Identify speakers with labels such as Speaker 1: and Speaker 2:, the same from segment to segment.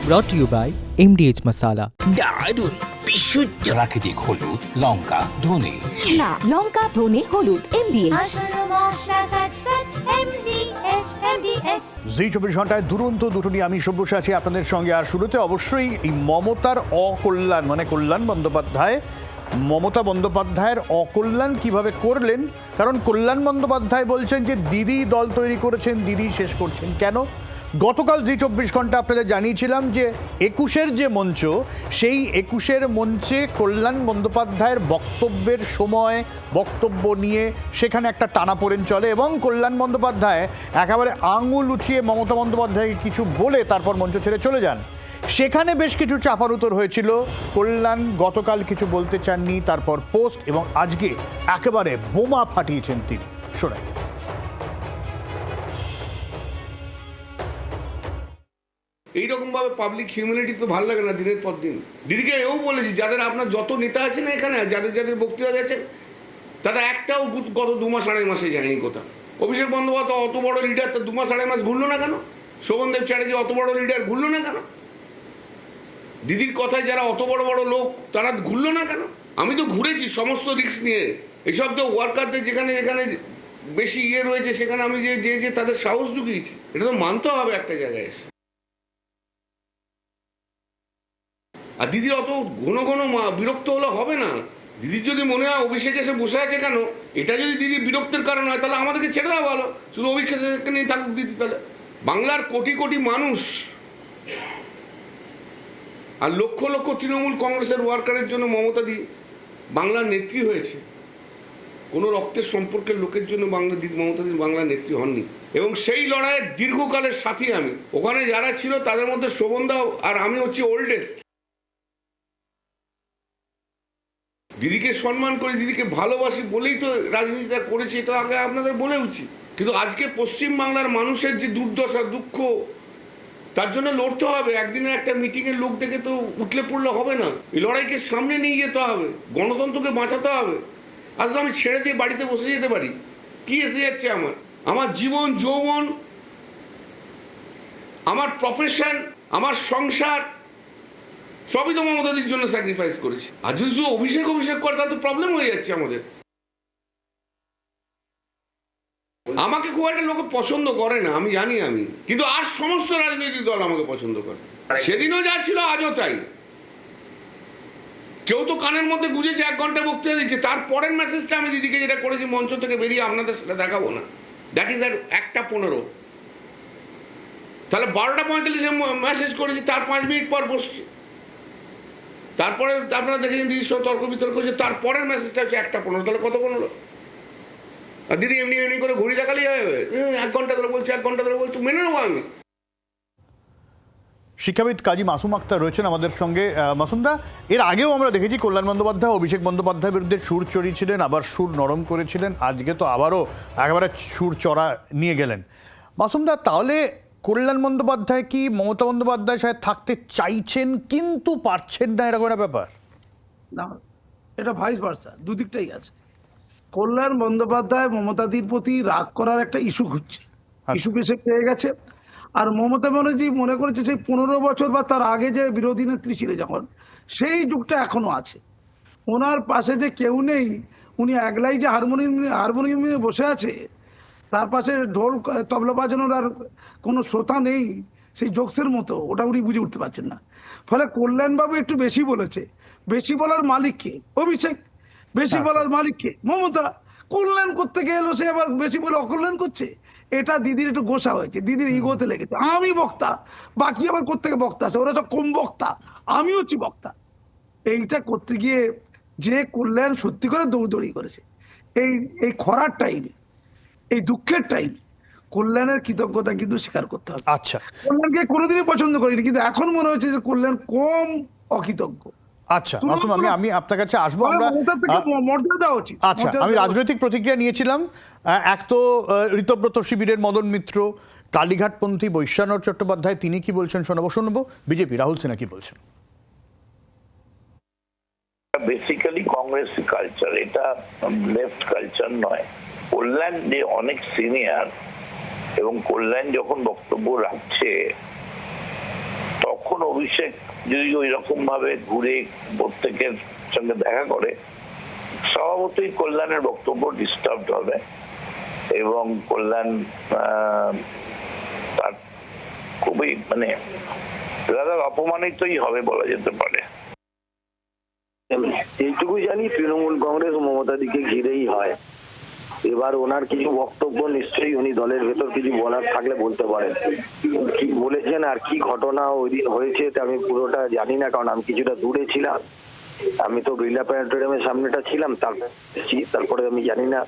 Speaker 1: brought to you by MDH Masala.
Speaker 2: দারুণ বিশুদ্ধ প্রাকৃতিক হলুদ, লঙ্কা, ধনে।
Speaker 3: না, লঙ্কা, ধনে, হলুদ, MDH।
Speaker 4: জি 24 ঘন্টায় দুরন্ত দুটো নিয়ে আমি সব্যসাচী আছি আপনাদের সঙ্গে। আর শুরুতে অবশ্যই এই মমতার অকল্যাণ, মানে কল্যাণ বন্দ্যোপাধ্যায় মমতা বন্দ্যোপাধ্যায়ের অকল্যাণ কিভাবে করলেন, কারণ কল্যাণ বন্দ্যোপাধ্যায় বলছেন যে দিদি দল তৈরি করেছেন, দিদি শেষ করছেন কেন। গতকাল জি 24 ঘন্টা আপনাদের জানিয়েছিলাম যে 21-এর যে মঞ্চ, সেই 21-এর মঞ্চে কল্যাণ বন্দ্যোপাধ্যায়ের বক্তব্যের সময় বক্তব্য নিয়ে সেখানে একটা টানাপোড়েন চলে এবং কল্যাণ বন্দ্যোপাধ্যায় একেবারে আঙুল উঁচিয়ে মমতা বন্দ্যোপাধ্যায়কে কিছু বলে তারপর মঞ্চ ছেড়ে চলে যান। সেখানে বেশ কিছু চাপানুতর হয়েছিল। কল্যাণ গতকাল কিছু বলতে চাননি, তারপর পোস্ট, এবং আজকে একেবারে বোমা ফাটিয়েছেন তিনি। শোনাই।
Speaker 5: এইরকম ভাবে পাবলিক হিউম্যানিটি তো ভালো লাগে না দিনের পর দিন। দিদিকে এও বলেছি, যাদের আপনার যত নেতা আছেন এখানে, যাদের যাদের বক্তৃতা দিয়েছেন, তাদের একটাও গত 2 মাস 2.5 মাসে যায়নি কোথাও। অভিষেক বন্দ্যোপাধ্যায় অত বড় লিডার, তার 2 মাস 2.5 মাস ঘুরলো না কেন? শোভনদেব চ্যাটার্জি অত বড় লিডার, ঘুরলো না কেন? দিদির কথায় যারা অত বড় বড় লোক, তারা ঘুরলো না কেন? আমি তো ঘুরেছি সমস্ত রিস্ক নিয়ে। এইসব তো ওয়ার্কারদের যেখানে যেখানে বেশি রয়েছে, সেখানে আমি যে তাদের সাহস ঢুকিয়েছি, এটা তো মানতে হবে একটা জায়গায় এসে। আর দিদির অত ঘন ঘন বিরক্ত হলে হবে না। দিদির যদি মনে হয় অভিষেক এসে বসে আছে কেন, এটা যদি দিদির বিরক্তের কারণ হয়, তাহলে আমাদেরকে ছেড়ে দেওয়া ভালো, শুধু অভিষেক নিয়ে থাকুক দিদি। তাহলে বাংলার কোটি কোটি মানুষ আর লক্ষ লক্ষ তৃণমূল কংগ্রেসের ওয়ার্কারের জন্য মমতা দি বাংলার নেত্রী হয়েছে। কোনো রক্তের সম্পর্কের লোকের জন্য মমতা দি বাংলার নেত্রী হননি। এবং সেই লড়াইয়ের দীর্ঘকালের সাথী আমি। ওখানে যারা ছিল তাদের মধ্যে শোভনদা আর আমি হচ্ছি ওল্ডেস্ট। দিদিকে সম্মান করি, দিদিকে ভালোবাসি বলেই তো রাজনীতিটা করেছি, এটা আগে আপনাদের বলে উচিত। কিন্তু আজকে পশ্চিমবাংলার মানুষের যে দুর্দশা, দুঃখ, তার জন্য লড়তে হবে। একদিনের একটা মিটিংয়ের লোক দেখে তো উঠলে পড়লে হবে না। এই লড়াইকে সামনে নিয়ে যেতে হবে, গণতন্ত্রকে বাঁচাতে হবে। আজ তো আমি ছেড়ে দিয়ে বাড়িতে বসে যেতে পারি, কি এসে যাচ্ছে আমার জীবন, যৌবন, আমার প্রফেশন, আমার সংসার, সবই তো মমতাদির জন্য স্যাক্রিফাইস করেছি। আর যদি শুধু অভিষেক করে, তাহলে তো প্রবলেম হয়ে যাচ্ছে আমাদের। আমাকে খুব একটা লোকে পছন্দ করে না, আমি জানি আমি, কিন্তু আর সমস্ত রাজনৈতিক দল আমাকে পছন্দ করে। সেদিনও যা ছিল আজও তাই। কেউ তো কানের মধ্যে গুঁজেছে 1 ঘন্টা বক্তৃতা দিচ্ছে, তারপরের মেসেজটা আমি দিদিকে যেটা করেছি মঞ্চ থেকে বেরিয়ে, আপনাদের সেটা দেখাবো না। দ্যাট ইজ আর 1:15। তাহলে 12:45-এ মেসেজ করেছি, তার 5 মিনিট পর বসছি। তারপরে আপনারা দেখেছেন দিদির সঙ্গে তর্ক বিতর্ক হচ্ছে, তারপরের মেসেজটা হচ্ছে 1:15। তাহলে কতক্ষণ হলো? আর দিদি এমনি এমনি করে ঘড়ি দেখালেই হবে, 1 ঘন্টা ধরে বলছি, 1 ঘন্টা ধরে বলছি, মেনে নেবো আমি।
Speaker 4: শিক্ষাবিদ কাজী মাসুম আক্তার রয়েছেন আমাদের সঙ্গে। মাসুমদা, এর আগেও আমরা দেখেছি কল্যাণ বন্দ্যোপাধ্যায় অভিষেক বন্দ্যোপাধ্যায়ের বিরুদ্ধে সুর চড়িয়েছিলেন, আবার সুর নরম করেছিলেন, আজকে তো আবারও একেবারে সুর চড়া নিয়ে গেলেন। মাসুমদা, তাহলে কল্যাণ বন্দ্যোপাধ্যায় কি মমতা বন্দ্যোপাধ্যায় সাথে থাকতে চাইছেন কিন্তু পারছেন না, এরকম একটা ব্যাপার?
Speaker 6: না, এটা ভাইস ভার্সা, দুদিকটাই আছে। কল্যাণ বন্দ্যোপাধ্যায় মমতাদির প্রতি রাগ করার একটা ইস্যু খুঁজছে, ইস্যু পেশে পেয়ে গেছে। আর মমতা ব্যানার্জি মনে করেছে সেই 15 বছর বা তার আগে যে বিরোধী নেত্রী ছিল যখন, সেই যুগটা এখনো আছে। ওনার পাশে যে কেউ নেই, উনি একলাই যে হারমোনিয়াম নিয়ে বসে আছে, তার পাশে ঢোল তবলা বাজানোর আর কোনো শ্রোতা নেই, সেই জোকসের মতো, ওটা উনি বুঝে উঠতে পারছেন না। ফলে কল্যাণবাবু একটু বেশি বলেছে। বেশি বলার মালিককে অভিষেক, বেশি বলার মালিককে মমতা। কল্যাণ করতে গেলো, সে আবার বেশি বলে অকল্যাণ করছে। এটা দিদির একটু গোসা হয়েছে, দিদির ইগোতে লেগেছে। আমি বক্তা, বাকি আবার কোত্থেকে বক্তা আছে, ওরা তো কম বক্তা, আমি হচ্ছি বক্তা। এইটা করতে গিয়ে যে কল্যাণ সত্যি করে দৌড়দৌড়ি করেছে এই খরার টাইমে, এই দুঃখের টাইমে, কল্যাণের কৃতজ্ঞতা কিন্তু স্বীকার করতে হবে।
Speaker 4: আচ্ছা,
Speaker 5: কল্যাণকে কোনোদিনই পছন্দ করিনি, কিন্তু এখন মনে হচ্ছে যে কল্যাণ কম অকৃতজ্ঞ।
Speaker 4: আচ্ছা মাসুম, আমি আপনার কাছে আসবো। আমরা
Speaker 5: মর্যাদা উচিত।
Speaker 4: আচ্ছা, আমি রাজনৈতিক প্রতিক্রিয়া নিয়েছিলাম। এক তো ঋতব্রত শিবিরের মদন মিত্র, কালীঘাটপন্থী বৈশ্যানর চট্টোপাধ্যায়, তিনি কি বলছেন শোনাবো। বিজেপি রাহুল সিনহা কি বলছেন?
Speaker 7: বেসিক্যালি কংগ্রেস কালচার, এটা লেফট কালচার নয়। কল্যাণ যে অনেক সিনিয়র, এবং কল্যাণ যখন বক্তব্য রাখছে তখন তখন অভিষেক যদি ওই রকম ভাবে ঘুরে প্রত্যেকের সঙ্গে দেখা করে, স্বভাবতই কল্যাণের বক্তব্য ডিস্টার্ব হবে এবং কল্যাণ তার খুবই মানে অপমানিতই হবে বলা যেতে পারে।
Speaker 8: এইটুকু জানি তৃণমূল কংগ্রেস মমতাদিকে ঘিরেই হয়। এবার ওনার কিছু বক্তব্য নিশ্চয়ই উনি দলের ভেতর কিছু বলার থাকলে বলতে পারেন। কি বলেছেন আর কি ঘটনা ওই দিন হয়েছে আমি পুরোটা জানি না, কারণ আমি কিছুটা দূরে ছিলাম। আমি তো বিড়লা প্ল্যানেটোরিয়ামের সামনেটা ছিলাম, তারপরে আমি জানি না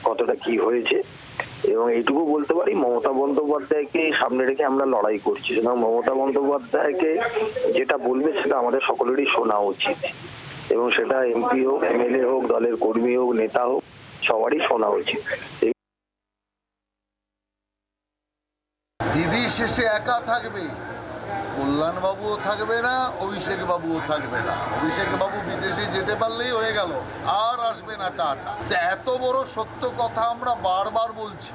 Speaker 8: কতটা কি হয়েছে। এবং এইটুকু বলতে পারি, মমতা বন্দ্যোপাধ্যায়কে সামনে রেখে আমরা লড়াই করছি, সুতরাং মমতা বন্দ্যোপাধ্যায়কে যেটা বলবে সেটা আমাদের সকলেরই শোনা উচিত, এবং সেটা এমপি হোক, এমএলএ হোক, দলের কর্মী হোক, নেতা হোক, সবারই শোনা উচিত।
Speaker 9: দিদি শেষে একা থাকবে, কল্যাণ বাবুও থাকবে না, অভিষেক বাবুও থাকবে না। অভিষেক বাবু বিদেশে যেতে পারলেই হয়ে গেল, আর আসবে না টাটা। তো এত বড় সত্য কথা আমরা বারবার বলছি,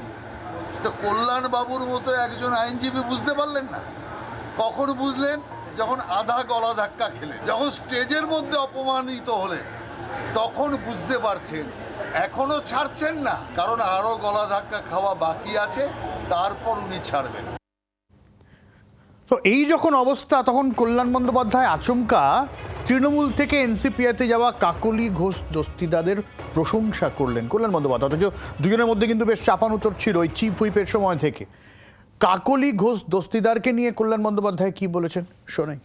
Speaker 9: তো কল্যাণ বাবুর মতো একজন আইনজীবী বুঝতে পারলেন না? কখন বুঝলেন? যখন আধা গলা ধাক্কা খেলেন, যখন স্টেজের মধ্যে অপমানিত হলেন, তখন বুঝতে পারছেন। এখনো ছাড়ছেন না, কারণ আরো গলা ধাক্কা খাওয়া বাকি আছে, তারপর উনি ছাড়বেন।
Speaker 4: তো এই যখন অবস্থা, তখন কল্যাণ বন্দ্যোপাধ্যায় আচমকা তৃণমূল থেকে এনসিপিআইতে যাওয়া কাকলি ঘোষ দস্তিদারদের প্রশংসা করলেন কল্যাণ বন্দ্যোপাধ্যায়। অথচ দুজনের মধ্যে কিন্তু বেশ চাপানুতর ছিল ওই চিফ হুইপের সময় থেকে। কাকলি ঘোষ দস্তিদারকে নিয়ে কল্যাণ বন্দ্যোপাধ্যায় কি বলেছেন শোনাই।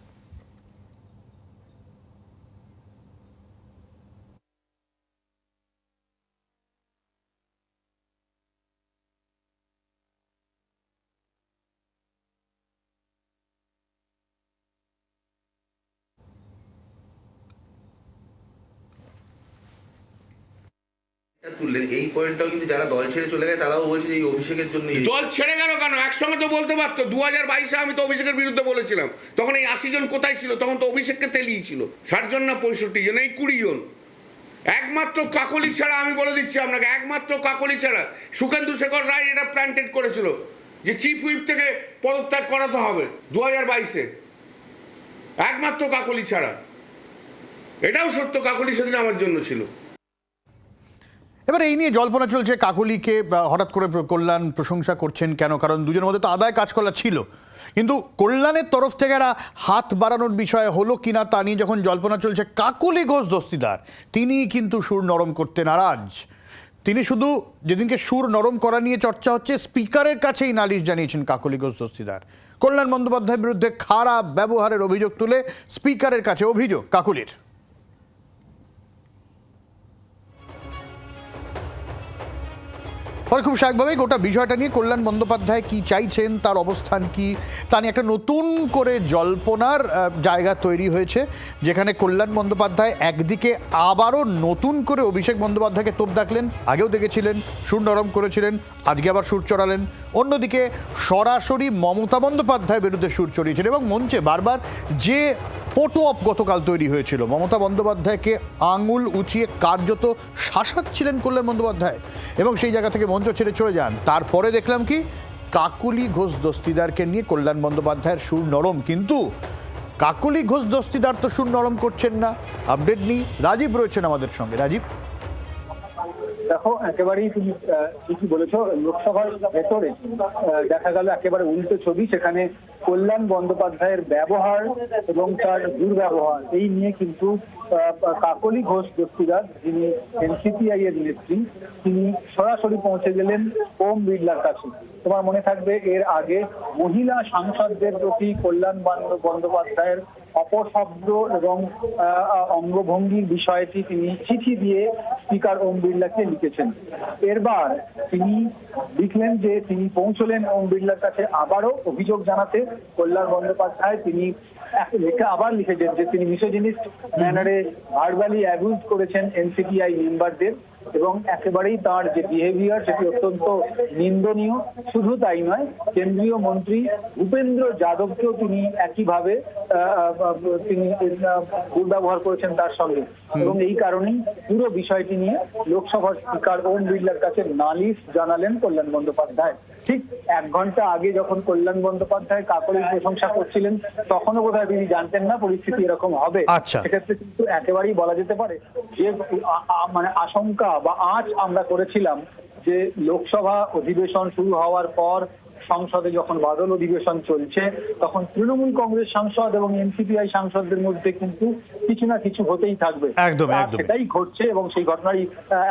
Speaker 10: তুললেন এই পয়েন্টটাও কিন্তু যারা দল ছেড়ে চলে গেছে তারাও বলছে যে এই অভিষেকের জন্য।
Speaker 5: দল ছেড়ে গেল কেন? একসঙ্গে তো বলতে পারতো। 2022-এ আমি তো অভিষেকের বিরুদ্ধে বলেছিলাম, তখন এই 80 জন কোথায় ছিল? তখন তো অভিষেককে তেলিয়েছিল 60 জন না 65 জন, এই 20 জন। একমাত্র কাকলি ছাড়া, আমি বলে দিচ্ছি আপনাকে, একমাত্র কাকলি ছাড়া সুখেন্দু শেখর রায় এটা প্ল্যান্টেড করেছিল যে চিফ হুইপ থেকে পদত্যাগ করাতে হবে 2022-এ, একমাত্র কাকলি ছাড়া। এটাও সত্য, কাকলি সেদিন আমার জন্য ছিল।
Speaker 4: এবার এই নিয়ে জল্পনা চলছে কাকলিকে হঠাৎ করে কল্যাণ প্রশংসা করছেন কেন, কারণ দুজনের মধ্যে তো আদায় কাজ করা ছিল। কিন্তু কল্যাণের তরফ থেকে এরা হাত বাড়ানোর বিষয় হলো কিনা তা নিয়ে যখন জল্পনা চলছে, কাকলি ঘোষ দস্তিদার তিনি কিন্তু সুর নরম করতে নারাজ। তিনি শুধু যেদিনকে সুর নরম করা নিয়ে চর্চা হচ্ছে, স্পিকারের কাছেই নালিশ জানিয়েছেন কাকলি ঘোষ দস্তিদার। কল্যাণ বন্দ্যোপাধ্যায়ের বিরুদ্ধে খারাপ ব্যবহারের অভিযোগ তুলে স্পিকারের কাছে অভিযোগ কাকলির। ফলে খুব স্বাভাবিকভাবেই গোটা বিষয়টা নিয়ে কল্যাণ বন্দ্যোপাধ্যায় কি চাইছেন, তার অবস্থান কি, তা নিয়ে একটা নতুন করে জল্পনার জায়গা তৈরি হয়েছে, যেখানে কল্যাণ বন্দ্যোপাধ্যায় একদিকে আবারও নতুন করে অভিষেক বন্দ্যোপাধ্যায়কে তোপ ডাকলেন, আগেও দেখেছিলেন সুর নরম করেছিলেন, আজকে আবার সুর চড়ালেন। অন্যদিকে সরাসরি মমতা বন্দ্যোপাধ্যায়ের বিরুদ্ধে সুর চড়িয়েছেন এবং মঞ্চে বারবার যে ফটো অপ গতকাল তৈরি হয়েছিল, মমতা বন্দ্যোপাধ্যায়কে আঙুল উঁচিয়ে কার্যত শাসাচ্ছিলেন কল্যাণ বন্দ্যোপাধ্যায় এবং সেই জায়গা থেকে মঞ্চ ছেড়ে চলে যান। তারপরে দেখলাম কি কাকলি ঘোষ দস্তিদারকে নিয়ে কল্যাণ বন্দ্যোপাধ্যায়ের সুর নরম, কিন্তু কাকলি ঘোষ দস্তিদার তো সুর নরম করছেন না। আপডেট নিই, রাজীব রয়েছেন আমাদের সঙ্গে। রাজীব,
Speaker 11: দেখো, একেবারেই তুমি ঠিকই বলেছো। লোকসভার ভেতরে দেখা গেল একেবারে উল্টো ছবি। সেখানে কল্যাণ বন্দ্যোপাধ্যায়ের ব্যবহার এবং তার দুর্ব্যবহার এই নিয়ে কিন্তু কাকলি ঘোষ দস্তিদার, যিনি এনসিপিআই এর নেত্রী, তিনি সরাসরি পৌঁছে গেলেন ওম বিড়লার কাছে। তোমার মনে থাকবে এর আগে মহিলা সাংসদদের প্রতি কল্যাণ বন্দ্যোপাধ্যায়ের অপশব্দ এবং অঙ্গভঙ্গির বিষয়টি তিনি চিঠি দিয়ে স্পিকার ওম বিড়লাকে লিখেছেন। এরবার তিনি লিখলেন যে তিনি পৌঁছলেন ওম বিড়লার কাছে আবারও অভিযোগ জানাতে। কল্যাণ বন্দ্যোপাধ্যায় তিনি আবার লিখেছেন যে তিনি মিসোজিনিস্ট ম্যানারে ভার্বালি অ্যাবিউজ করেছেন এনসিপিআই মেম্বারদের এবং একেবারেই তার যে বিহেভিয়ার সেটি অত্যন্ত নিন্দনীয়। শুধু তাই নয়, কেন্দ্রীয় মন্ত্রী ভূপেন্দ্র যাদবকেও তিনি একইভাবে তিনি দুর্ব্যবহার করেছেন তার সঙ্গে, এবং এই কারণেই পুরো বিষয়টি নিয়ে লোকসভার স্পিকার ওম বিড়লার কাছে নালিশ জানালেন কল্যাণ বন্দ্যোপাধ্যায়। ঠিক 1 ঘন্টা আগে যখন কল্যাণ বন্দ্যোপাধ্যায় কাকলির প্রশংসা করছিলেন, তখনও বোধহয় তিনি জানতেন না পরিস্থিতি এরকম হবে। সেক্ষেত্রে কিন্তু একেবারেই বলা যেতে পারে যে মানে আশঙ্কা বা আঁচ আমরা করেছিলাম যে লোকসভা অধিবেশন শুরু হওয়ার পর সংসদে যখন বাদল অধিবেশন চলছে, তখন তৃণমূল কংগ্রেস সাংসদ এবং এনসিপিআই সাংসদদের মধ্যে কিন্তু কিছু না কিছু হতেই থাকবে।
Speaker 4: একদম
Speaker 11: সেটাই ঘটছে এবং সেই ঘটনারই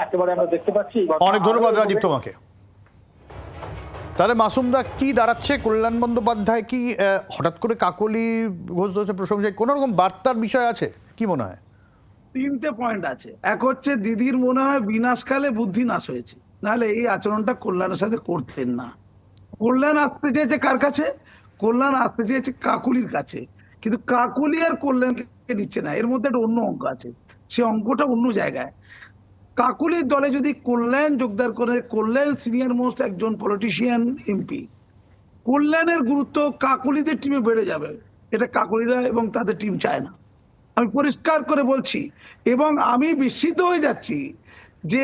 Speaker 11: একেবারে আমরা দেখতে পাচ্ছি।
Speaker 4: অনেক ধন্যবাদ রাজীব তোমাকে। তাহলে মাসুমদা কি দাঁড়াচ্ছে? কল্যাণ বন্দ্যোপাধ্যায় কি হঠাৎ করে কাকলি ঘোষ দত্তের প্রশংসায় কোন রকম বার্তার বিষয় আছে, কি মনে হয়?
Speaker 6: 3টে পয়েন্ট আছে। এক হচ্ছে দিদির মনে হয় বিনাশকালে বুদ্ধি নাশ হয়েছে, নাহলে এই আচরণটা কল্যাণের সাথে করতেন না। কল্যাণ আসতে চেয়েছে কার কাছে? কল্যাণ আসতে চেয়েছে কাকুলির কাছে, কিন্তু কাকুলি আর কল্যাণকে দিচ্ছে না। এর মধ্যে একটা অন্য অঙ্ক আছে, সে অঙ্কটা অন্য জায়গায়। কাকুলির দলে যদি কল্যাণ যোগদান করে, কল্যাণ সিনিয়র মোস্ট একজন পলিটিশিয়ান এমপি, কল্যাণের গুরুত্ব কাকুলিদের টিমে বেড়ে যাবে। এটা কাকুলিরা এবং তাদের টিম চায় না, আমি পরিষ্কার করে বলছি। এবং আমি বিস্মিত হয়ে যাচ্ছি যে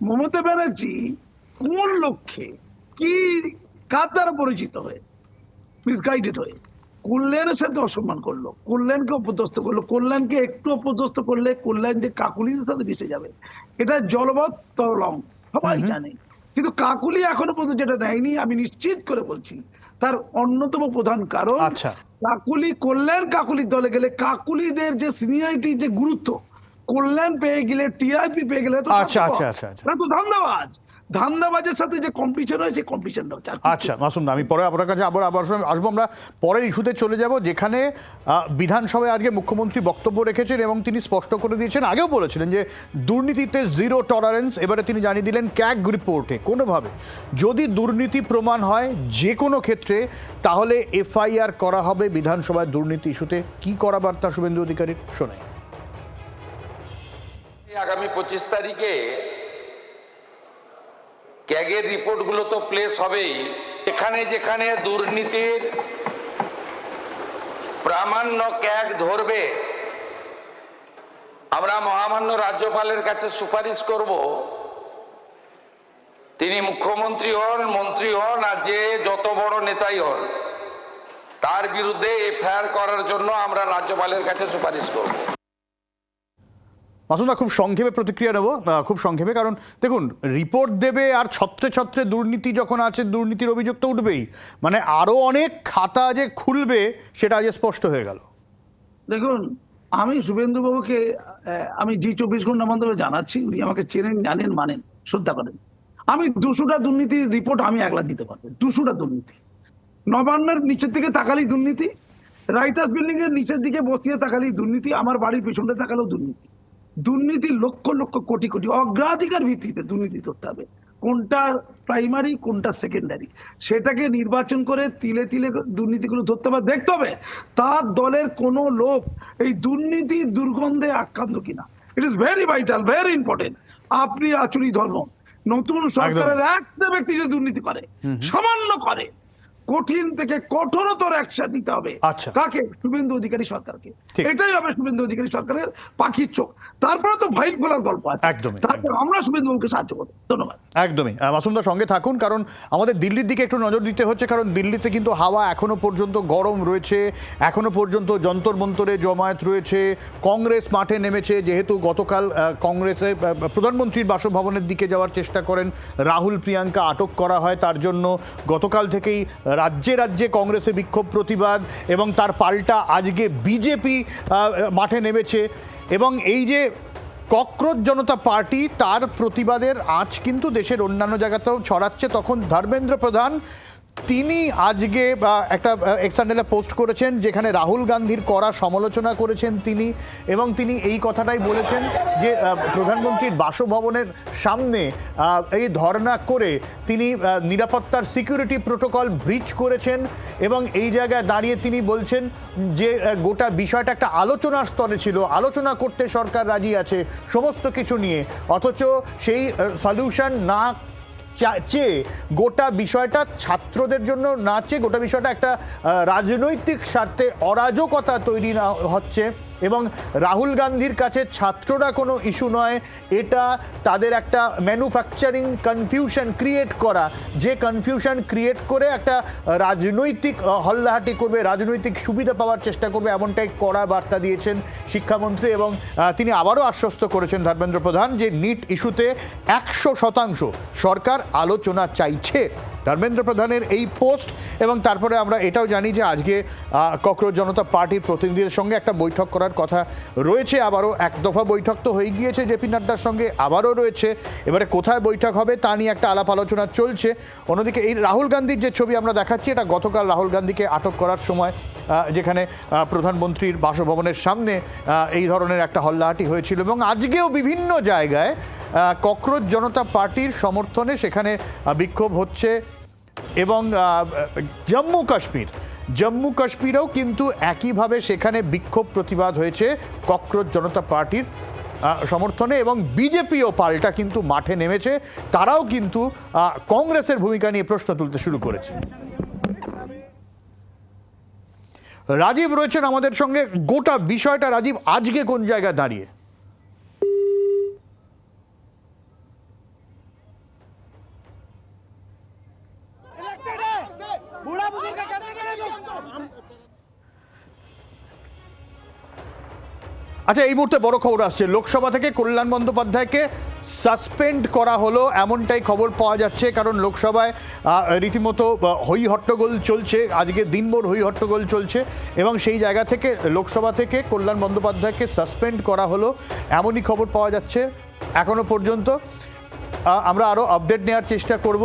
Speaker 6: মমতা ব্যানার্জি কোন লক্ষ্যে, কি কার দ্বারা পরিচিত হয়ে, মিসগাইডেড হয়ে কল্যাণের সাথে অসম্মান করলো, কল্যাণকে অপদস্থ করলো। কল্যাণকে একটু অপদস্থ করলে কল্যাণ যে কাকুলিদের সাথে মিশে যাবে, এটা জলবৎ তরলং, সবাই জানে। কিন্তু কাকুলি এখনো পর্যন্ত যেটা নেয়নি, আমি নিশ্চিত করে বলছি তার অন্যতম প্রধান কারণ কাকুলি, কল্যাণ কাকুলির দলে গেলে কাকুলিদের যে সিনিয়রিটি, যে গুরুত্ব, কল্যাণ পেয়ে গেলে, টিআরপি পেয়ে গেলে তো ধান্দাবাজ, ধান্দাবাজের সাথে যে কম্পিটিশন হয় সেই কম্পিটিশনটা হচ্ছে।
Speaker 4: আচ্ছা মাসুম, আমি পরে আপনার কাছে আবার আসবো। আমরা পরের ইস্যুতে চলে যাব, যেখানে বিধানসভায় আজকে মুখ্যমন্ত্রী বক্তব্য রেখেছেন এবং তিনি স্পষ্ট করে দিয়েছেন, আগেও বলেছিলেন যে দুর্নীতিতে জিরো টলারেন্স। এবারে তিনি জানিয়ে দিলেন ক্যাগ রিপোর্টে কোনোভাবে যদি দুর্নীতি প্রমাণ হয় যে কোনো ক্ষেত্রে, তাহলে এফআইআর করা হবে বিধানসভায় দুর্নীতি ইস্যুতে। কি করা বার্তা শুভেন্দু অধিকারীর, শোনাই।
Speaker 12: আগামী 25 তারিখে ক্যাগের রিপোর্টগুলো তো প্লেস হবেই। যেখানে যেখানে দুর্নীতির প্রামাণ্য ক্যাগ ধরবে, আমরা মহামান্য রাজ্যপালের কাছে সুপারিশ করব, তিনি মুখ্যমন্ত্রী হন, মন্ত্রী হন, আর যে যত বড় নেতাই হন, তার বিরুদ্ধে এফআইআর করার জন্য আমরা রাজ্যপালের কাছে সুপারিশ করব।
Speaker 4: মাসুমদা, খুব সংক্ষেপে প্রতিক্রিয়া নেব, খুব সংক্ষেপে, কারণ দেখুন রিপোর্ট দেবে আর ছত্রে ছত্রে দুর্নীতি যখন আছে, দুর্নীতির অভিযোগ তো উঠবেই, মানে আরো অনেক খাতা যে খুলবে সেটা আজ স্পষ্ট হয়ে গেল।
Speaker 6: দেখুন, আমি শুভেন্দু বাবুকে আমি জি 24 ঘন্টা মাধ্যমে জানাচ্ছি, উনি আমাকে চেনেন, জানেন, মানেন, শ্রদ্ধা করেন। আমি 200টা দুর্নীতির রিপোর্ট আমি একলা দিতে পারবো। 200টা দুর্নীতি, নবান্নের নিচের দিকে তাকালেই দুর্নীতি, রাইটার্স বিল্ডিং এর নিচের দিকে বসিয়ে তাকালেই দুর্নীতি, আমার বাড়ির পেছনে তাকালেও দুর্নীতি। দুর্নীতি লক্ষ লক্ষ কোটি কোটি, অগ্রাধিকার ভিত্তিতে দুর্নীতি করতে হবে, কোনটা প্রাইমারি কোনটা সেকেন্ডারি, সেটাকে নির্বাচন করে তিলে তিলে দুর্নীতিগুলো ধরতে হবে, দেখতে হবে তার দলের কোনো লোক এই দুর্নীতি দুর্গন্ধে আক্রান্ত কিনা। It is very vital, very important. আপনি আচুরি ধর্ম, নতুন সরকারের একটা ব্যক্তি যদি দুর্নীতি করে, সামান্য করে, কঠিন থেকে কঠোরতর অ্যাকশন নিতে হবে। কাকে? শুভেন্দু অধিকারী সরকারকে। এটাই হবে শুভেন্দু অধিকারী সরকারের পাখির চোখ। তারপরে তো ফাইট খোলার গল্প আছে, একদমই। তারপর আমরা শুভেন্দুকে সাহায্য করব। ধন্যবাদ।
Speaker 4: একদমই মাসুমদার সঙ্গে থাকুন, কারণ আমাদের দিল্লির দিকে একটু নজর দিতে হচ্ছে, কারণ দিল্লিতে কিন্তু হাওয়া এখনো পর্যন্ত গরম রয়েছে, এখনো পর্যন্ত যন্তর মন্তরে জমায়েত রয়েছে, কংগ্রেস মাঠে নেমেছে। যেহেতু গতকাল কংগ্রেসের প্রধানমন্ত্রীর বাসভবনের দিকে যাওয়ার চেষ্টা করেন রাহুল প্রিয়াঙ্কা, আটক করা হয়, তার জন্য গতকাল থেকেই রাজ্যে রাজ্যে কংগ্রেসের বিক্ষোভ প্রতিবাদ, এবং তার পাল্টা আজকে বিজেপি মাঠে নেমেছে। এবং এই যে ককরোচ জনতা পার্টি, তার প্রতিবাদের আজ কিন্তু দেশের অন্যান্য জায়গাতেও ছড়াচ্ছে। তখন ধর্মেন্দ্র প্রধান তিনি আজকে একটা এক্সটার্নালে পোস্ট করেছেন যেখানে রাহুল গান্ধীর কড়া সমালোচনা করেছেন তিনি, এবং তিনি এই কথাটাই বলেছেন যে প্রধানমন্ত্রীর বাসভবনের সামনে এই ধর্ণা করে তিনি নিরাপত্তার সিকিউরিটি প্রোটোকল ব্রিচ করেছেন, এবং এই জায়গায় দাঁড়িয়ে তিনি বলছেন যে গোটা বিষয়টা একটা আলোচনার স্তরে ছিল, আলোচনা করতে সরকার রাজি আছে সমস্ত কিছু নিয়ে, অথচ সেই সলিউশন না চেয়ে গোটা বিষয়টা ছাত্রদের জন্য না চেয়ে গোটা বিষয়টা একটা রাজনৈতিক স্বার্থে অরাজকতা তৈরি না হচ্ছে, এবং রাহুল গান্ধীর কাছে ছাত্ররা কোনো ইস্যু নয়, এটা তাদের একটা ম্যানুফ্যাকচারিং কনফিউশন ক্রিয়েট করা, যে কনফিউশন ক্রিয়েট করে একটা রাজনৈতিক হল্লাহাটি করবে, রাজনৈতিক সুবিধা পাওয়ার চেষ্টা করবে, এমনটাই কড়া বার্তা দিয়েছেন শিক্ষামন্ত্রী। এবং তিনি আবারও আশ্বস্ত করেছেন ধর্মেন্দ্র প্রধান যে নিট ইস্যুতে 100% সরকার আলোচনা চাইছে। ধর্মেন্দ্র প্রধানের এই পোস্ট, এবং তারপরে আমরা এটাও জানি যে আজকে ককরোচ জনতা পার্টির প্রতিনিধিদের সঙ্গে একটা বৈঠক করার কথা রয়েছে, আবারও এক দফা বৈঠক তো হয়ে গিয়েছে জেপি নাড্ডার সঙ্গে, আবারও রয়েছে, এবারে কোথায় বৈঠক হবে তা নিয়ে একটা আলাপ আলোচনা চলছে। অন্যদিকে এই রাহুল গান্ধীর যে ছবি আমরা দেখাচ্ছি, এটা গতকাল রাহুল গান্ধীকে আটক করার সময় যেখানে প্রধানমন্ত্রীর বাসভবনের সামনে এই ধরনের একটা হল্লাহাটি হয়েছিল, এবং আজকেও বিভিন্ন জায়গায় ককরোচ জনতা পার্টির সমর্থনে সেখানে বিক্ষোভ হচ্ছে। এবং জম্মু কাশ্মীরেও কিন্তু একইভাবে সেখানে বিক্ষোভ প্রতিবাদ হয়েছে ককরোচ জনতা পার্টির সমর্থনে, এবং বিজেপিও পাল্টা কিন্তু মাঠে নেমেছে, তারাও কিন্তু কংগ্রেসের ভূমিকা নিয়ে প্রশ্ন তুলতে শুরু করেছে। রাজীব রয়েছেন আমাদের সঙ্গে, গোটা বিষয়টা রাজীব আজকে কোন জায়গায় দাঁড়িয়ে? আচ্ছা, এই মুহূর্তে বড় খবর আসছে, লোকসভা থেকে কল্যাণ বন্দ্যোপাধ্যায়কে সাসপেন্ড করা হলো এমনটাই খবর পাওয়া যাচ্ছে, কারণ লোকসভায় রীতিমতো হই হট্টগোল চলছে, আজকে দিনভর হই হট্টগোল চলছে, এবং সেই জায়গা থেকে লোকসভা থেকে কল্যাণ বন্দ্যোপাধ্যায়কে সাসপেন্ড করা হলো এমনই খবর পাওয়া যাচ্ছে এখনো পর্যন্ত। আমরা আরও আপডেট নেওয়ার চেষ্টা করব,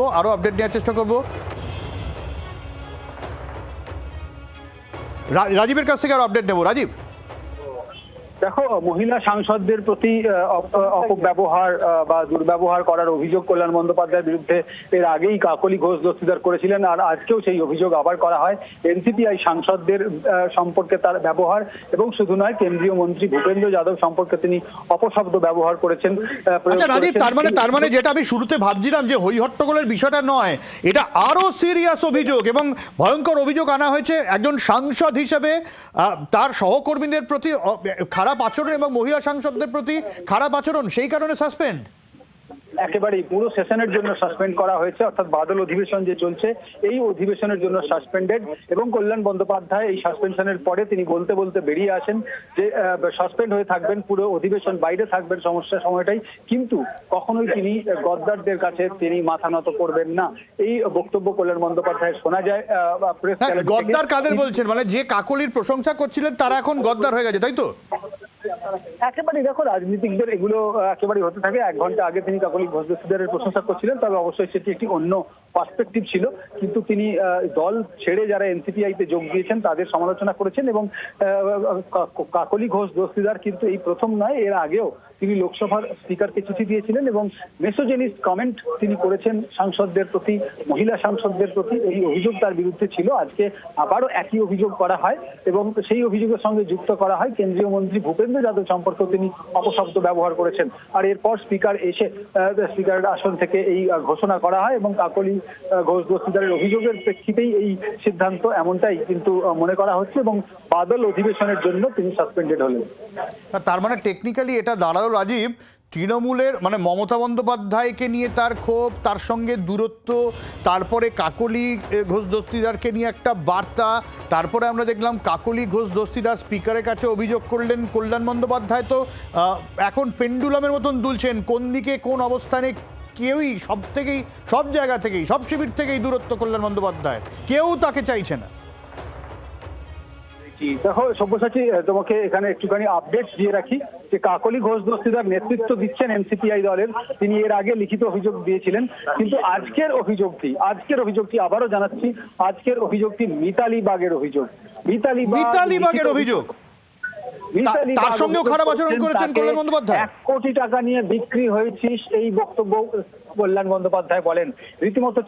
Speaker 4: রাজীবের কাছ থেকে আরও আপডেট নেব। রাজীব,
Speaker 11: দেখো, মহিলা সাংসদদের প্রতি অপব্যবহার বা দুর্ব্যবহার করার অভিযোগ কল্যাণ বন্দ্যোপাধ্যায়ের বিরুদ্ধে এর আগেই কাকলি ঘোষ দস্তিদার করেছিলেন, আর আজকেও সেই অভিযোগ আবার করা হয়। এনসিপিআই সাংসদদের সম্পর্কে তার ব্যবহার, এবং শুধু নয়, কেন্দ্রীয় মন্ত্রী ভূপেন্দ্র যাদব সম্পর্কে তিনি অপশব্দ ব্যবহার করেছেন।
Speaker 4: আচ্ছা রাজীব, তার মানে যেটা আমি শুরুতে ভাবছিলাম যে হই হট্টগোলের বিষয়টা নয়, এটা আরো সিরিয়াস অভিযোগ এবং ভয়ঙ্কর অভিযোগ আনা হয়েছে একজন সাংসদ হিসেবে তার সহকর্মীদের প্রতি খারাপ আচরণ এবং মহিলা সাংসদদের প্রতি খারাপ আচরণ, সেই কারণে সাসপেন্ড।
Speaker 11: একেবারেই পুরো সেশনের জন্য সাসপেন্ড করা হয়েছে, অর্থাৎ বাদল অধিবেশন যে চলছে এই অধিবেশনের জন্য সাসপেন্ডেড। এবং কল্যাণ বন্দ্যোপাধ্যায় এই সাসপেনশনের পরে তিনি বলতে বলতে বেরিয়ে আসেন যে সাসপেন্ড হয়ে থাকবেন, পুরো অধিবেশন বাইরে থাকবেন সমস্যার সময়টাই, কিন্তু কখনোই তিনি গদ্দারদের কাছে তিনি মাথা নত করবেন না, এই বক্তব্য কল্যাণ বন্দ্যোপাধ্যায় শোনা যায় প্রেস।
Speaker 4: গদ্দার কাদের বলছেন? মানে যে কাকলির প্রশংসা করছিলেন তারা এখন গদ্দার হয়ে গেছে, তাই তো?
Speaker 11: একেবারেই, দেখো, রাজনীতিকদের এগুলো একেবারেই হতে থাকে। 1 ঘন্টা আগে তিনি কাকলি ঘোষ দস্তিদারের প্রশংসা করছিলেন, তবে অবশ্যই সেটি একটি অন্য পার্সপেক্টিভ ছিল, কিন্তু তিনি দল ছেড়ে যারা এনসিপিআইতে যোগ দিয়েছেন তাদের সমালোচনা করেছেন। এবং কাকলি ঘোষ দস্তিদার কিন্তু এই প্রথম নয়, এর আগেও তিনি লোকসভার স্পিকারকে চিঠি দিয়েছিলেন এবং মেসোজেনিস্ট কমেন্ট তিনি করেছেন সাংসদদের প্রতি, মহিলা সাংসদদের প্রতি, এই অভিযোগ তার বিরুদ্ধে ছিল। আজকে আবারও একই অভিযোগ করা হয় এবং সেই অভিযোগের সঙ্গে যুক্ত করা হয় কেন্দ্রীয় মন্ত্রী ভূপেন্দ্র যাদব সম্পর্কেও তিনি অপশব্দ ব্যবহার করেছেন। আর এরপর স্পিকার এসে স্পিকারের আসন থেকে এই ঘোষণা করা হয় এবং কাকলি ঘোষ দস্তিদারের অভিযোগের প্রেক্ষিতেই এই সিদ্ধান্ত, এমনটাই কিন্তু মনে করা হচ্ছে, এবং বাদল অধিবেশনের জন্য তিনি সাসপেন্ডেড হলেন।
Speaker 4: তার মানে টেকনিক্যালি এটা দাঁড়ালো রাজীব, তৃণমূলের মানে মমতা বন্দ্যোপাধ্যায়কে নিয়ে তার ক্ষোভ, তার সঙ্গে দূরত্ব, তারপরে কাকলি ঘোষ দস্তিদারকে নিয়ে একটা বার্তা, তারপরে আমরা দেখলাম কাকলি ঘোষ দস্তিদার স্পিকারের কাছে অভিযোগ করলেন, কল্যাণ বন্দ্যোপাধ্যায় তো এখন পেন্ডুলামের মতন দুলছেন, কোন দিকে কোন অবস্থানে কেউই, সব জায়গা থেকেই, সব শিবির থেকেই দূরত্ব কল্যাণ বন্দ্যোপাধ্যায়, কেউ তাকে চাইছে না।
Speaker 11: দেখো সব্যসাচী, তোমাকে এখানে একটুখানি আপডেট দিয়ে রাখি যে কাকলি ঘোষ দস্তিদার নেতৃত্ব দিচ্ছেন এনসিপিআই দলের। তিনি এর আগে লিখিত অভিযোগ দিয়েছিলেন, কিন্তু আজকের অভিযোগটি আবারও জানাচ্ছি, আজকের অভিযোগটি মিতালি বাগের অভিযোগ। মিতালি
Speaker 4: বাগের অভিযোগ, তার সঙ্গেও খারাপ আচরণ করেছেন কল্যাণ বন্দ্যোপাধ্যায়।
Speaker 11: 1 কোটি টাকা নিয়ে বিক্রি হয়েছিস, এই বক্তব্য কল্যাণ বন্দ্যোপাধ্যায় বলেন। রীতিমতো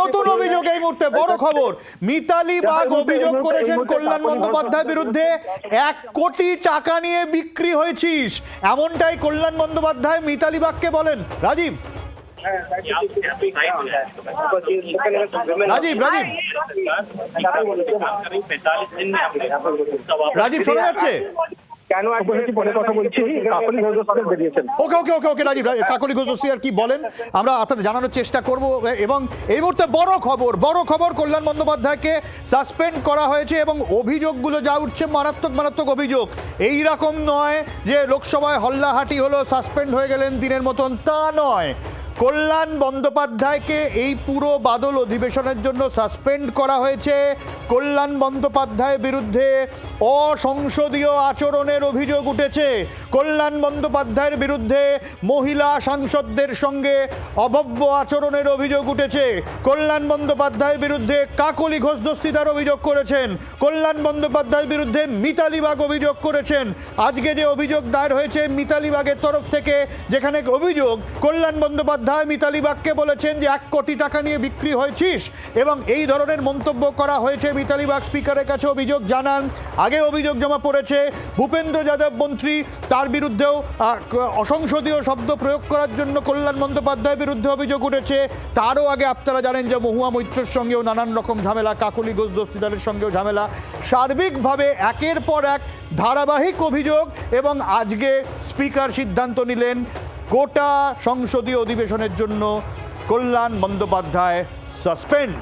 Speaker 4: নতুন অভিযোগ এই মুহূর্তে, বড় খবর। মিতালি বাগ অভিযোগ করেছেন কল্যাণ বন্দ্যোপাধ্যায়ের বিরুদ্ধে, 1 কোটি টাকা নিয়ে বিক্রি হয়েছিস, এমনটাই কল্যাণ বন্দ্যোপাধ্যায় মিতালি বাগকে বলেন। রাজীব রাজীব শোনা যাচ্ছে? কাকলি ঘোষ দস্তিদার কি বলেন আমরা আপনাদের জানানোর চেষ্টা করব। এবং এই মুহূর্তে বড় খবর কল্যাণ বন্দ্যোপাধ্যায়কে সাসপেন্ড করা হয়েছে এবং অভিযোগগুলো যা উঠছে মারাত্মক অভিযোগ। এই রকম নয় যে লোকসভায় হল্লাহাটি হলো, সাসপেন্ড হয়ে গেলেন দিনের মতন, তা নয়। কল্যাণ বন্দ্যোপাধ্যায়কে এই পুরো বাদল অধিবেশনের জন্য সাসপেন্ড করা হয়েছে। কল্যাণ বন্দ্যোপাধ্যায়ের বিরুদ্ধে অসংসদীয় আচরণের অভিযোগ উঠেছে। কল্যাণ বন্দ্যোপাধ্যায়ের বিরুদ্ধে মহিলা সাংসদদের সঙ্গে অভব্য আচরণের অভিযোগ উঠেছে। কল্যাণ বন্দ্যোপাধ্যায়ের বিরুদ্ধে কাকলি ঘোষ দস্তিদার অভিযোগ করেছেন। কল্যাণ বন্দ্যোপাধ্যায়ের বিরুদ্ধে মিতালি বাগ অভিযোগ করেছেন। আজকে যে অভিযোগ দায়ের হয়েছে মিতালি বাগের তরফ থেকে, যেখানে অভিযোগ কল্যাণ বন্দ্যোপাধ্যায় মিতালি বাগকে বলেছেন যে 1 কোটি টাকা নিয়ে বিক্রি হয়েছিস, এবং এই ধরনের মন্তব্য করা হয়েছে। মিতালি বাগ স্পিকারের কাছে অভিযোগ জানান। আগে অভিযোগ জমা পড়েছে ভূপেন্দ্র যাদব মন্ত্রী, তার বিরুদ্ধেও অসংসদীয় শব্দ প্রয়োগ করার জন্য কল্যাণ বন্দ্যোপাধ্যায়ের বিরুদ্ধে অভিযোগ উঠেছে। তারও আগে আপনারা জানেন যে মহুয়া মৈত্রের সঙ্গেও নানান রকম ঝামেলা, কাকলি ঘোষ দস্তিদারের সঙ্গেও ঝামেলা। সার্বিকভাবে একের পর এক ধারাবাহিক অভিযোগ, এবং আজকে স্পিকার সিদ্ধান্ত নিলেন গোটা সংসদীয় অধিবেশনের জন্য কল্যাণ বন্দ্যোপাধ্যায় সাসপেন্ড।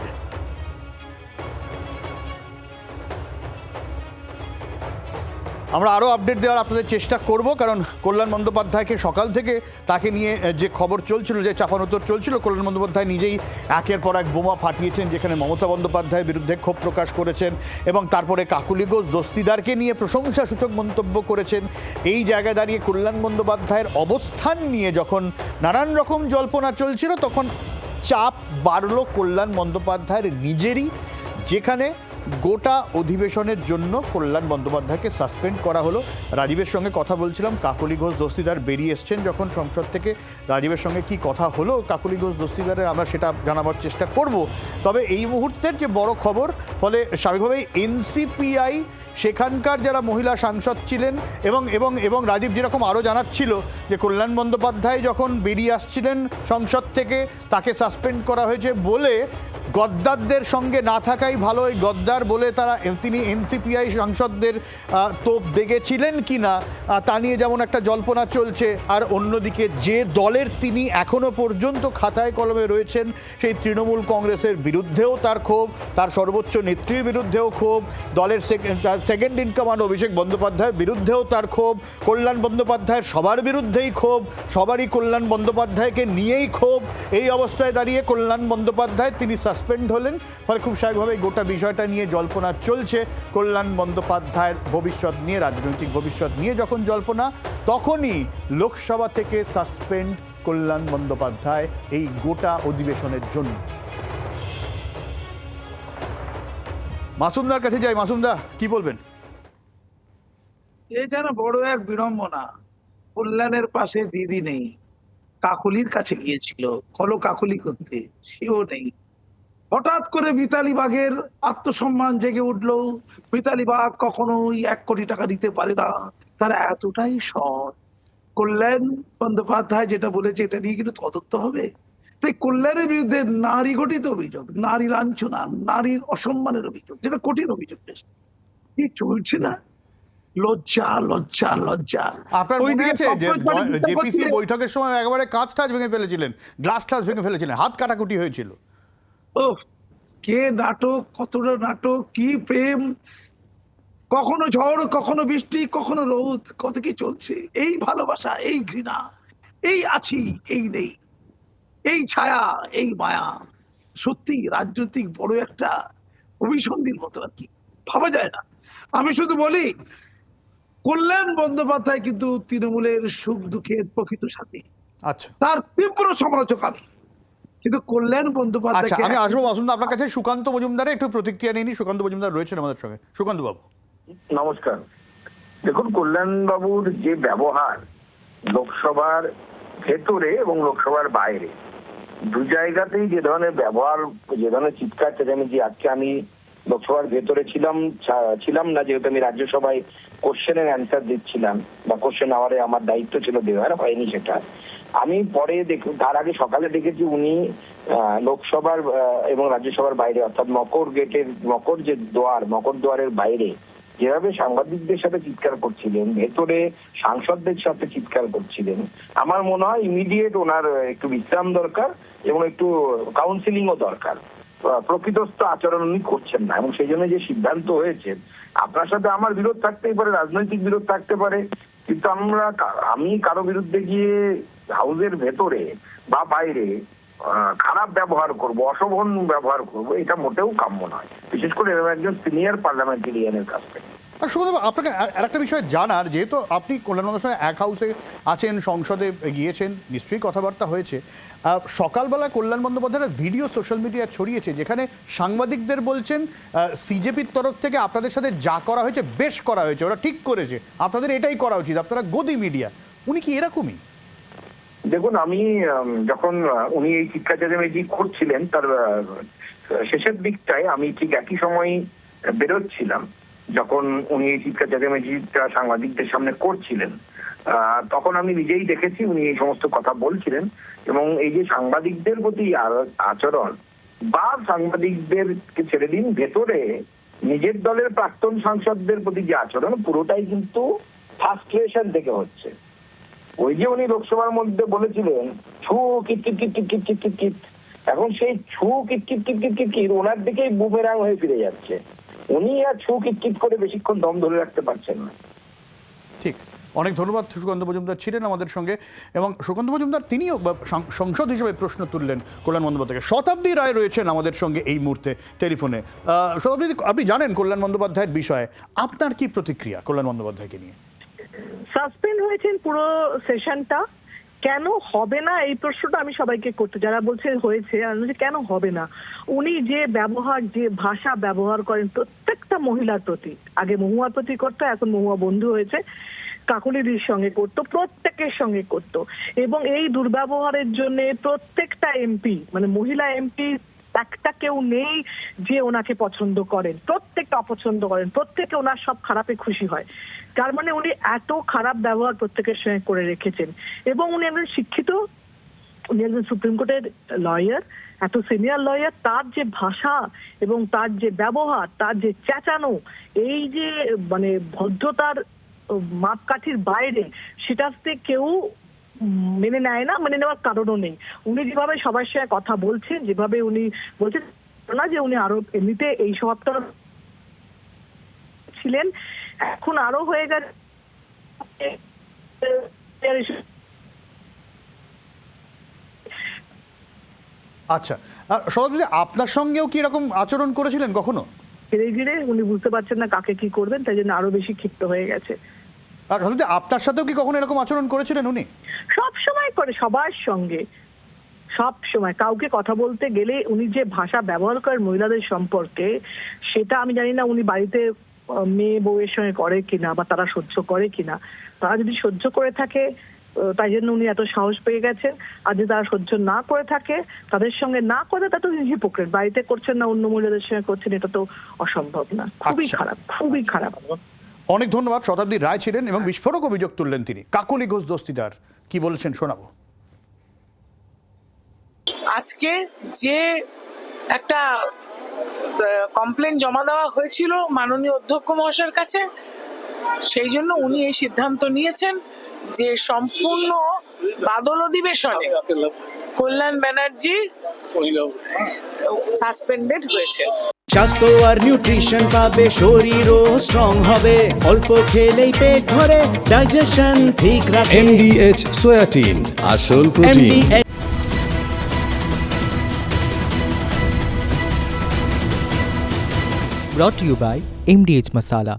Speaker 4: আমরা আরও আপডেট দেওয়ার আপনাদের চেষ্টা করব, কারণ কল্যাণ বন্দ্যোপাধ্যায়কে সকাল থেকে তাকে নিয়ে যে খবর চলছিল, যে চাপানোতর চলছিল, কল্যাণ বন্দ্যোপাধ্যায় নিজেই একের পর এক বোমা ফাটিয়েছেন, যেখানে মমতা বন্দ্যোপাধ্যায়ের বিরুদ্ধে ক্ষোভ প্রকাশ করেছেন এবং তারপরে কাকলি ঘোষ দস্তিদারকে নিয়ে প্রশংসাসূচক মন্তব্য করেছেন। এই জায়গায় দাঁড়িয়ে কল্যাণ বন্দ্যোপাধ্যায়ের অবস্থান নিয়ে যখন নানান রকম জল্পনা চলছিল, তখন চাপ বাড়ল কল্যাণ বন্দ্যোপাধ্যায়ের নিজেরই, যেখানে গোটা অধিবেশনের জন্য কল্যাণ বন্দ্যোপাধ্যায়কে সাসপেন্ড করা হলো। রাজীবের সঙ্গে কথা বলছিলাম, কাকলি ঘোষ দস্তিদার বেরিয়ে এসছেন যখন সংসদ থেকে, রাজীবের সঙ্গে কি কথা হলো কাকলি ঘোষ দস্তিদারের আমরা সেটা জানাবার চেষ্টা করব। তবে এই মুহূর্তের যে বড় খবর, ফলে স্বাভাবিকভাবেই এনসিপিআই সেখানকার যারা মহিলা সাংসদ ছিলেন এবং এবং এবং রাজীব যেরকম আরও জানাচ্ছিল যে কল্যাণ বন্দ্যোপাধ্যায় যখন বেরিয়ে আসছিলেন সংসদ থেকে, তাকে সাসপেন্ড করা হয়েছে বলে গদ্দারদের সঙ্গে না থাকাই ভালো, এই গদ্দার বলে তিনি এনসিপিআই সাংসদদের তোপ দেখেছিলেন কি না তা নিয়ে যেমন একটা জল্পনা চলছে। আর অন্যদিকে যে দলের তিনি এখনও পর্যন্ত খাতায় কলমে রয়েছেন, সেই তৃণমূল কংগ্রেসের বিরুদ্ধেও তার ক্ষোভ, তার সর্বোচ্চ নেত্রীর বিরুদ্ধেও ক্ষোভ, দলের সেকেন্ড ইন কমান্ড অভিষেক বন্দ্যোপাধ্যায়ের বিরুদ্ধেও তার ক্ষোভ, কল্যাণ বন্দ্যোপাধ্যায়ের সবার বিরুদ্ধেই ক্ষোভ, সবারই কল্যাণ বন্দ্যোপাধ্যায়কে নিয়েই ক্ষোভ। এই অবস্থায় দাঁড়িয়ে কল্যাণ বন্দ্যোপাধ্যায় তিনি সাসপেন্ড হলেন, ফলে খুব স্বাভাবিকভাবে গোটা বিষয়টা নিয়ে জল্পনা চলছে। কল্যাণ বন্দ্যোপাধ্যায়ের ভবিষ্যৎ নিয়ে, রাজনৈতিক ভবিষ্যৎ নিয়ে যখন জল্পনা, তখনই লোকসভা থেকে সাসপেন্ড কল্যাণ বন্দ্যোপাধ্যায় এই গোটা অধিবেশনের জন্য। মাসুমদার কাছে যাই। মাসুমদা কি বলবেন?
Speaker 6: এ যেন বড় এক বিড়ম্বনা। কল্যাণের পাশে দিদি নেই, কাকলির কাছে গিয়েছিল কাকলি করতে, সেও নেই। হঠাৎ করে মিতালি বাগের আত্মসম্মান জেগে উঠলো। মিতালি বাগ কখনোই 1 কোটি টাকা দিতে পারে না, তারা এতটাই সৎ। কল্যাণ বন্দ্যোপাধ্যায় যেটা বলেছে এটা নিয়ে কিন্তু তদন্ত হবে। তাই কল্যাণের বিরুদ্ধে নারী ঘটিত অভিযোগ, নারী লাঞ্ছনা, নারীর অসম্মানের অভিযোগ, যেটা কঠিন অভিযোগ, কি চলছে না? লজ্জা লজ্জা লজ্জা।
Speaker 4: আপনার মনে আছে জেপিসি বৈঠকের সময় একেবারে কাঁচ টাচ ভেঙে ফেলেছিলেন, গ্লাস টাচ ভেঙে ফেলেছিলেন, হাত কাটাকুটি হয়েছিল।
Speaker 6: ও কে নাটক, কতটা নাটক, কি প্রেম, কখনো ঝড়, কখনো বৃষ্টি, কখনো রোদ, কত কি চলছে। এই ভালোবাসা, এই ঘৃণা, এই আছি, এই নেই, এই ছায়া, এই মায়া, সত্যি রাজনৈতিক বড় একটা অভিসন্ধির মতো আর কি, ভাবা যায় না। আমি শুধু বলি কল্যাণ বন্দ্যোপাধ্যায় কিন্তু তৃণমূলের সুখ দুঃখের প্রকৃত সাথী,
Speaker 4: আচ্ছা
Speaker 6: তার তীব্র সমালোচক আমি, কিন্তু কল্যাণ
Speaker 4: আচ্ছা
Speaker 6: বন্দ্যোপাধ্যায়
Speaker 4: আমি আসবো মাসুম আপনার কাছে। সুকান্ত মজুমদারের একটু প্রতিক্রিয়া নিয়ে নিই। সুকান্ত মজুমদার রয়েছেন আমাদের সঙ্গে। সুকান্ত বাবু
Speaker 8: নমস্কার। দেখুন, কল্যাণ বাবুর যে ব্যবহার লোকসভার ভেতরে এবং লোকসভার বাইরে দু জায়গাতেই যে ধরনের ব্যবহার, যে ধরনের চিৎকার চেঁচামেচি, আজকে আমি লোকসভার ভেতরে ছিলাম না, যেহেতু আমি রাজ্যসভায় কোশ্চেনের অ্যান্সার দিচ্ছিলাম বা কোশ্চেন আওয়ারে আমার দায়িত্ব ছিল, দেওয়ার হয়নি সেটা। আমি পরে তার আগে সকালে দেখেছি উনি লোকসভার এবং রাজ্যসভার বাইরে অর্থাৎ মকর দুয়ারের বাইরে যেভাবে সাংবাদিকদের সাথে চিৎকার করছিলেন, ভেতরে সাংসদদের সাথে চিৎকার করছিলেন, আমার মনে হয় ইমিডিয়েট ওনার একটু বিশ্রাম দরকার এবং একটু কাউন্সিলিংও দরকার। প্রকৃতস্থ আচরণ উনি করছেন না, এবং সেই জন্য যে সিদ্ধান্ত হয়েছে, আপনার সাথে আমার বিরোধ থাকতেই পারে, রাজনৈতিক বিরোধ থাকতে পারে, কিন্তু আমি কারো বিরুদ্ধে গিয়ে হাউসের ভেতরে বা বাইরে খারাপ ব্যবহার করব, অশোভন ব্যবহার করব, এটা মোটেও কাম্য নয়, বিশেষ করে একজন সিনিয়র পার্লামেন্টারিয়ানের কাছ থেকে।
Speaker 4: আর সুকান্ত আপনাকে আরেকটা বিষয় জানার, যেহেতু আপনি কল্যাণ সঙ্গে এক হাউসে আছেন, সংসদে গিয়েছেন, নিশ্চয়ই কথাবার্তা হয়েছে। সকালবেলা কল্যাণ বন্দ্যোপাধ্যায়ের ভিডিও সোশ্যাল মিডিয়ায় ছড়িয়েছে, যেখানে সাংবাদিকদের বলছেন সিজেপির তরফ থেকে আপনাদের সাথে যা করা হয়েছে বেশ করা হয়েছে, ওরা ঠিক করেছে, আপনাদের এটাই করা উচিত, আপনারা গদি মিডিয়া। উনি কি এরকমই?
Speaker 8: দেখুন, আমি যখন উনি এই চিৎকার চেঁচামেচি করছিলেন তার শেষের দিকটায় আমি ঠিক একই সময় বেরোচ্ছিলাম, যখন উনি এই চিৎকার চেঁচামেচিটা সাংবাদিকদের সামনে করছিলেন, তখন আমি নিজেই দেখেছি উনি এই সমস্ত কথা বলছিলেন। এবং এই যে সাংবাদিকদের প্রতি আচরণ বা সাংবাদিকদেরকে ছেড়ে দিন, ভেতরে নিজের দলের প্রাক্তন সাংসদদের প্রতি যে আচরণ, পুরোটাই কিন্তু ফ্রাস্ট্রেশন থেকে হচ্ছে। ওই যে উনি লোকসভার মধ্যে বলেছিলেন ছু কিট কিট কিট কিট কিট কিট কিট, এখন সেই ছু কিট কিট কিট কিট কিট কিট ওনার দিকেই বুমেরাং হয়ে ফিরে যাচ্ছে। উনি আর ছু কিট কিট করে বেশিক্ষণ দম ধরে রাখতে পারছেন না।
Speaker 4: ঠিক, অনেক ধন্যবাদ। সুকান্ত মজুমদার ছিলেন আমাদের সঙ্গে, এবং সুকান্ত মজুমদার তিনিও সংসদ হিসেবে প্রশ্ন তুললেন কল্যাণ বন্দ্যোপাধ্যায়কে। শতাব্দী রায় রয়েছেন আমাদের সঙ্গে এই মুহূর্তে টেলিফোনে। শতাব্দী, আপনি জানেন কল্যাণ বন্দ্যোপাধ্যায়ের বিষয়ে, আপনার কি প্রতিক্রিয়া কল্যাণ বন্দ্যোপাধ্যায়কে নিয়ে?
Speaker 13: সাসপেন্ড হয়েছেন পুরো সেশনটা, কেন হবে না এই প্রশ্নটা আমি সবাইকে করতে, যারা বলছে হয়েছে কেন হবে না। উনি যে ব্যবহার, যে ভাষা ব্যবহার করেন প্রত্যেকটা মহিলার প্রতি, আগে মহুয়ার প্রতি করতো, এখন মহুয়া বন্ধু হয়েছে, কাকুলিদির সঙ্গে করতো, প্রত্যেকের সঙ্গে করতো, এবং এই দুর্ব্যবহারের জন্য প্রত্যেকটা এমপি, মানে মহিলা এমপি একটা কেউ নেই যে ওনাকে পছন্দ করেন, প্রত্যেকটা অপছন্দ করেন, প্রত্যেকে ওনার সব খারাপে খুশি হয়। তার মানে উনি এত খারাপ ব্যবহার প্রত্যেকের সঙ্গে করে রেখেছেন, এবং উনি একজন শিক্ষিত, উনি একজন সুপ্রিম কোর্টের লয়ার, এত সিনিয়র লয়ার, তার যে ভাষা এবং তার যে ব্যবহার, তার যে চেঁচানো, এই যে মানে ভদ্রতার মাপকাঠির বাইরে, সেটাতে কেউ মেনে নেয় না, মেনে নেওয়ার কারণও নেই। উনি যেভাবে সবার সঙ্গে কথা বলছেন, যেভাবে উনি বলছেন না যে উনি আরো এমনিতে এই স্বভাবটা ছিলেন, এখন আরো হয়ে গেছে।
Speaker 4: আচ্ছা, শতাব্দী, আপনার সঙ্গেও কি এরকম আচরণ করেছিলেন কখনো?
Speaker 13: ধীরে ধীরে উনি বুঝতে পারছেন না কাকে কি করবেন, তাই জন্য আরো বেশি ক্ষিপ্ত হয়ে গেছে।
Speaker 4: আর শতাব্দী, আপনার সাথেও কি কখনো এরকম আচরণ করেছিলেন উনি?
Speaker 13: সব সময় করে, সবার সঙ্গে, সব সময়। কাউকে কথা বলতে গেলে উনি যে ভাষা ব্যবহার করেন মহিলাদের সম্পর্কে, সেটা আমি জানি না উনি বাড়িতে মেয়ে বউয়ের সঙ্গে করে কিনা, বা তারা সহ্য করে কিনা। তারা যদি সহ্য করে থাকে, তাই জন্য উনি এত সাহস পেয়ে গেছেন। আর যদি তারা সহ্য না করে থাকে, তাদের সঙ্গে না করে, তা তো হিপোক্রেট। বাড়িতে করছেন না, অন্য মহিলাদের সঙ্গে করছেন, এটা তো অসম্ভব না। খুবই খারাপ, খুবই খারাপ।
Speaker 4: অনেক ধন্যবাদ। শতাব্দী রায় ছিলেন এবং বিস্ফোরক অভিযোগ তুললেন তিনি। কাকলি ঘোষ দস্তিদার কি বলেছেন শোনাবো।
Speaker 14: আজকে যে একটা কমপ্লেন জমা দেওয়া হয়েছিল মাননীয় অধ্যক্ষ মহাশয়ের কাছে, সেই জন্য উনি এই সিদ্ধান্ত নিয়েছেন যে সম্পূর্ণ বাদল অধিবেশনে কল্যাণ ব্যানার্জি সাসপেন্ডেড হয়েছে।
Speaker 15: স্বাস্থ্য আর নিউট্রিশন পাবে, শরীরও স্ট্রং হবে, অল্প খেলেই পেট ভরে, ডাইজেশন ঠিক রাখে।
Speaker 16: MDH সোয়াটিন, আসল protein.
Speaker 1: Brought to you by MDH Masala।